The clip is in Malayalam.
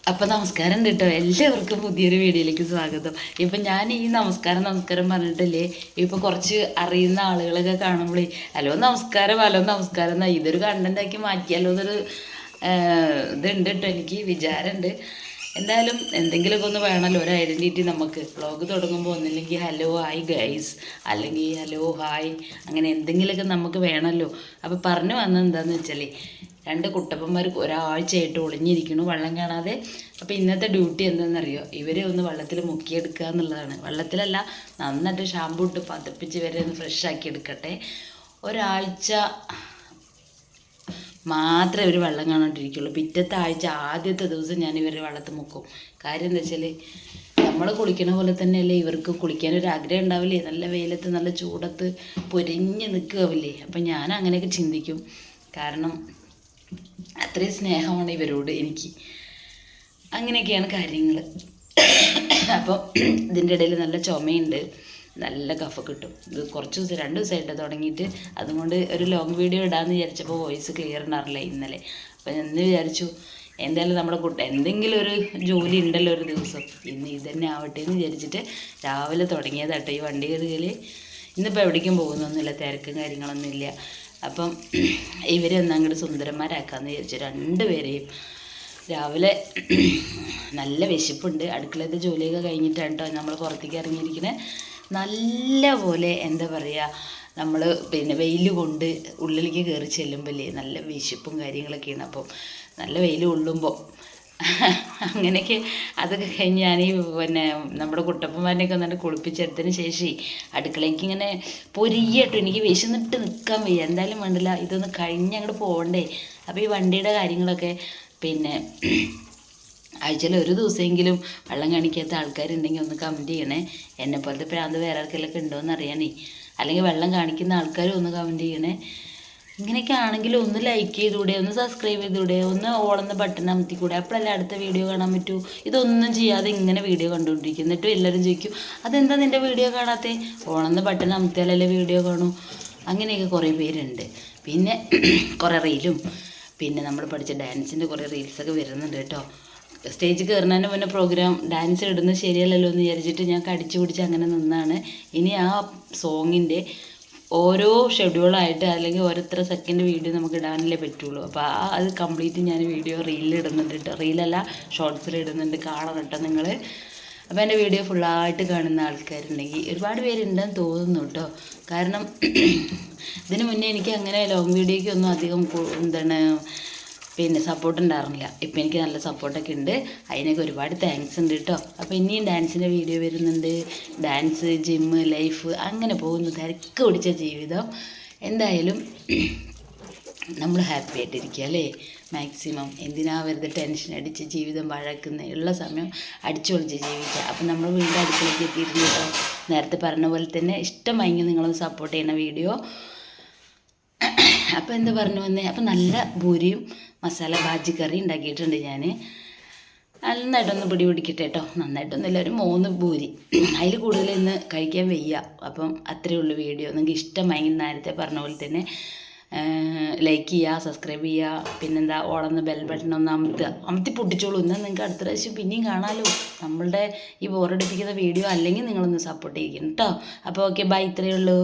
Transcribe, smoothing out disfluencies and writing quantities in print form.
അപ്പം നമസ്കാരം കേട്ടോ, എല്ലാവർക്കും പുതിയൊരു വീഡിയോയിലേക്ക് സ്വാഗതം. ഇപ്പം ഞാൻ ഈ നമസ്കാരം പറഞ്ഞിട്ടില്ലേ, ഇപ്പം കുറച്ച് അറിയുന്ന ആളുകളൊക്കെ കാണുമ്പോഴേ ഹലോ നമസ്കാരം എന്നാ ഇതൊരു കണ്ടൻ്റാക്കി മാറ്റിയാലോ എന്നൊരു ഇതുണ്ട് കേട്ടോ, എനിക്ക് വിചാരമുണ്ട്. എന്തായാലും എന്തെങ്കിലുമൊക്കെ ഒന്ന് വേണമല്ലോ, ഒരു ഐഡൻറ്റിറ്റി നമുക്ക്. വ്ളോഗ് തുടങ്ങുമ്പോൾ ഒന്നില്ലെങ്കിൽ ഹലോ ഹായ് ഗൈസ്, അല്ലെങ്കിൽ ഹലോ ഹായ്, അങ്ങനെ എന്തെങ്കിലുമൊക്കെ നമുക്ക് വേണമല്ലോ. അപ്പോൾ പറഞ്ഞു വന്നത് എന്താണെന്ന് വെച്ചാൽ, രണ്ട് കുട്ടപ്പന്മാർ ഒരാഴ്ചയായിട്ട് ഒളിഞ്ഞിരിക്കുന്നു വെള്ളം കാണാതെ. അപ്പോൾ ഇന്നത്തെ ഡ്യൂട്ടി എന്താണെന്നറിയോ, ഇവരെ ഒന്ന് വെള്ളത്തിൽ മുക്കിയെടുക്കുക എന്നുള്ളതാണ്. വെള്ളത്തിലല്ല, നന്നായിട്ട് ഷാമ്പു ഇട്ട് പതപ്പിച്ച് ഇവരെ ഒന്ന് ഫ്രഷ് ആക്കി എടുക്കട്ടെ. ഒരാഴ്ച മാത്രമേ ഇവർ വെള്ളം കാണാണ്ടിരിക്കുള്ളൂ. പിറ്റത്തെ ആഴ്ച ആദ്യത്തെ ദിവസം ഞാൻ ഇവരെ വെള്ളത്തിൽ മുക്കും. കാര്യം എന്താ വെച്ചാൽ, നമ്മൾ കുളിക്കണ പോലെ തന്നെയല്ലേ ഇവർക്ക് കുളിക്കാനൊരു ആഗ്രഹം ഉണ്ടാവില്ലേ? നല്ല വെയിലത്ത് നല്ല ചൂടത്ത് പൊരിഞ്ഞ് നിൽക്കുകയാവില്ലേ? അപ്പം ഞാൻ അങ്ങനെയൊക്കെ ചിന്തിക്കും. കാരണം അത്രയും സ്നേഹമാണ് ഇവരോട് എനിക്ക്. അങ്ങനെയൊക്കെയാണ് കാര്യങ്ങൾ. അപ്പോൾ ഇതിൻ്റെ ഇടയിൽ നല്ല ചുമയുണ്ട്, നല്ല കഫ കിട്ടും. ഇത് കുറച്ച് ദിവസം 2 ദിവസമായിട്ട് തുടങ്ങിയിട്ട്. അതുകൊണ്ട് ഒരു ലോങ് വീഡിയോ ഇടാമെന്ന് വിചാരിച്ചപ്പോൾ വോയിസ് ക്ലിയർ ഉണ്ടാറില്ല ഇന്നലെ. അപ്പോൾ എന്ന് വിചാരിച്ചു എന്തായാലും നമ്മുടെ എന്തെങ്കിലും ഒരു ജോലി ഉണ്ടല്ലോ ഒരു ദിവസം, ഇന്ന് ഇതന്നെ ആവട്ടെ എന്ന് വിചാരിച്ചിട്ട് രാവിലെ തുടങ്ങിയതാട്ടോ ഈ വണ്ടി കയറിയിൽ. ഇന്നിപ്പോൾ എവിടേക്കും പോകുന്നൊന്നുമില്ല, തിരക്കും കാര്യങ്ങളൊന്നും ഇല്ല. അപ്പം ഇവരെ ഒന്ന് അങ്ങോട്ട് സുന്ദരന്മാരാക്കാമെന്ന് വിചാരിച്ചു 2 പേരെയും. രാവിലെ നല്ല വിശപ്പുണ്ട്. അടുക്കളത്തെ ജോലിയൊക്കെ കഴിഞ്ഞിട്ടാണ് കേട്ടോ നമ്മൾ പുറത്തേക്ക് ഇറങ്ങിയിരിക്കുന്നത്. നല്ല പോലെ എന്താ പറയുക, നമ്മൾ വെയിൽ കൊണ്ട് ഉള്ളിലേക്ക് കയറി ചെല്ലുമ്പോഴേ നല്ല വിശപ്പും കാര്യങ്ങളൊക്കെയാണ്. അപ്പം നല്ല വെയിൽ കൊള്ളുമ്പോൾ അങ്ങനെയൊക്കെ അതൊക്കെ കഴിഞ്ഞ് ഞാൻ നമ്മുടെ കുട്ടപ്പന്മാരനെയൊക്കെ ഒന്നിട്ട് കുളിപ്പിച്ചെടുത്തതിന് ശേഷം അടുക്കളയ്ക്ക് ഇങ്ങനെ പൊരിയട്ടോ. എനിക്ക് വിശന്നിട്ട് നിൽക്കാൻ വയ്യ. എന്തായാലും വേണ്ടില്ല, ഇതൊന്ന് കഴിഞ്ഞ് അങ്ങോട്ട് പോകണ്ടേ. അപ്പോൾ ഈ വണ്ടിയുടെ കാര്യങ്ങളൊക്കെ ആഴ്ചയിൽ ഒരു ദിവസമെങ്കിലും വെള്ളം കാണിക്കാത്ത ആൾക്കാരുണ്ടെങ്കിൽ ഒന്ന് കമൻറ്റ് ചെയ്യണേ. എന്നെപ്പോലത്തെ പ്രാന്ത് വേറെ ആർക്കെല്ലാം ഉണ്ടോയെന്ന് അറിയാനേ. അല്ലെങ്കിൽ വെള്ളം കാണിക്കുന്ന ആൾക്കാരും ഒന്ന് കമൻറ്റ് ചെയ്യണേ. ഇങ്ങനെയൊക്കെ ആണെങ്കിൽ ഒന്ന് ലൈക്ക് ചെയ്തുകൂടെ, ഒന്ന് സബ്സ്ക്രൈബ് ചെയ്തുകൂടെ, ഒന്ന് ഓളുന്ന ബട്ടൺ അമർത്തിക്കൂടെ, അപ്പോഴല്ലേ അടുത്ത വീഡിയോ കാണാൻ പറ്റൂ. ഇതൊന്നും ചെയ്യാതെ ഇങ്ങനെ വീഡിയോ കണ്ടുകൊണ്ടിരിക്കും. എന്നിട്ടും എല്ലാവരും ചോദിക്കും അതെന്താ നിൻ്റെ വീഡിയോ കാണാത്തേ, ഓളുന്ന ബട്ടൺ അമർത്തിയാലല്ലേ വീഡിയോ കാണൂ. അങ്ങനെയൊക്കെ കുറേ പേരുണ്ട്. പിന്നെ കുറേ റീലും പിന്നെ നമ്മൾ പഠിച്ച ഡാൻസിൻ്റെ കുറേ റീൽസൊക്കെ വരുന്നുണ്ട് കേട്ടോ. സ്റ്റേജിൽ കയറുന്നതിന് മുന്നേ പ്രോഗ്രാം ഡാൻസ് ഇടുന്നത് ശരിയല്ലല്ലോ എന്ന് വിചാരിച്ചിട്ട് ഞാൻ കടിച്ചു പിടിച്ച് അങ്ങനെ നിന്നാണ്. ഇനി ആ സോങ്ങിൻ്റെ ഓരോ ഷെഡ്യൂളായിട്ട് അല്ലെങ്കിൽ ഓരോരുത്തര സെക്കൻഡ് വീഡിയോ നമുക്ക് ഇടാനല്ലേ പറ്റുള്ളൂ. അപ്പോൾ അത് കംപ്ലീറ്റ് ഞാൻ വീഡിയോ റീലിൽ ഇടുന്നുണ്ട് കേട്ടോ. റീലല്ല, ഷോർട്സിൽ ഇടുന്നുണ്ട്, കാണണം കേട്ടോ നിങ്ങൾ. അപ്പോൾ എൻ്റെ വീഡിയോ ഫുള്ളായിട്ട് കാണുന്ന ആൾക്കാരുണ്ടെങ്കിൽ ഒരുപാട് പേരുണ്ടെന്ന് തോന്നുന്നു കേട്ടോ. കാരണം ഇതിന് മുന്നേ എനിക്ക് അങ്ങനെ ലോങ് വീഡിയോയ്ക്ക് ഒന്നും അധികം സപ്പോർട്ട് ഉണ്ടായിരുന്നില്ല. ഇപ്പം എനിക്ക് നല്ല സപ്പോർട്ടൊക്കെ ഉണ്ട്. അതിനൊക്കെ ഒരുപാട് താങ്ക്സ് ഉണ്ട് കേട്ടോ. അപ്പോൾ ഇനിയും ഡാൻസിൻ്റെ വീഡിയോ വരുന്നുണ്ട്. ഡാൻസ്, ജിമ്മ്, ലൈഫ് അങ്ങനെ പോകുന്നു, തിരക്ക് പിടിച്ച ജീവിതം. എന്തായാലും നമ്മൾ ഹാപ്പി ആയിട്ടിരിക്കുക അല്ലേ മാക്സിമം. എന്തിനാ വെറുതെ ടെൻഷൻ അടിച്ച് ജീവിതം വഴക്കുന്ന, ഉള്ള സമയം അടിച്ചു പൊളിച്ച് ജീവിക്കുക. അപ്പം നമ്മൾ വീണ്ടും അടുക്കളയ്ക്ക് എത്തിയിട്ടുണ്ട് കേട്ടോ. നേരത്തെ പറഞ്ഞ പോലെ തന്നെ ഇഷ്ടമായെങ്കിൽ നിങ്ങളൊന്ന് സപ്പോർട്ട് ചെയ്യുന്ന വീഡിയോ. അപ്പോൾ എന്താ പറഞ്ഞു വന്നേ, അപ്പം നല്ല പൂരിയും മസാല ബാജി കറി ഉണ്ടാക്കിയിട്ടുണ്ട് ഞാൻ. നന്നായിട്ടൊന്ന് പിടിക്കട്ടെ കേട്ടോ. നന്നായിട്ടൊന്നുമില്ല, ഒരു 3 പൂരി. അതിൽ കൂടുതൽ ഇന്ന് കഴിക്കാൻ വയ്യ. അപ്പം അത്രയേ ഉള്ളൂ വീഡിയോ. നിങ്ങൾക്ക് ഇഷ്ടമായെങ്കിൽ നേരത്തെ പറഞ്ഞ പോലെ തന്നെ ലൈക്ക് ചെയ്യുക, സബ്സ്ക്രൈബ് ചെയ്യുക. പിന്നെന്താ, ഓളന്ന് ബെൽ ബട്ടൺ ഒന്ന് അമർത്തി പൊട്ടിച്ചോളൂ. എന്നാൽ നിങ്ങൾക്ക് അടുത്ത പ്രാവശ്യം പിന്നെയും കാണാമല്ലോ നമ്മളുടെ ഈ ബോറടിപ്പിക്കുന്ന വീഡിയോ. അല്ലെങ്കിൽ നിങ്ങളൊന്ന് സപ്പോർട്ട് ചെയ്യണം കേട്ടോ. അപ്പോൾ ഓക്കെ, ബൈ, ഇത്രയേ ഉള്ളൂ.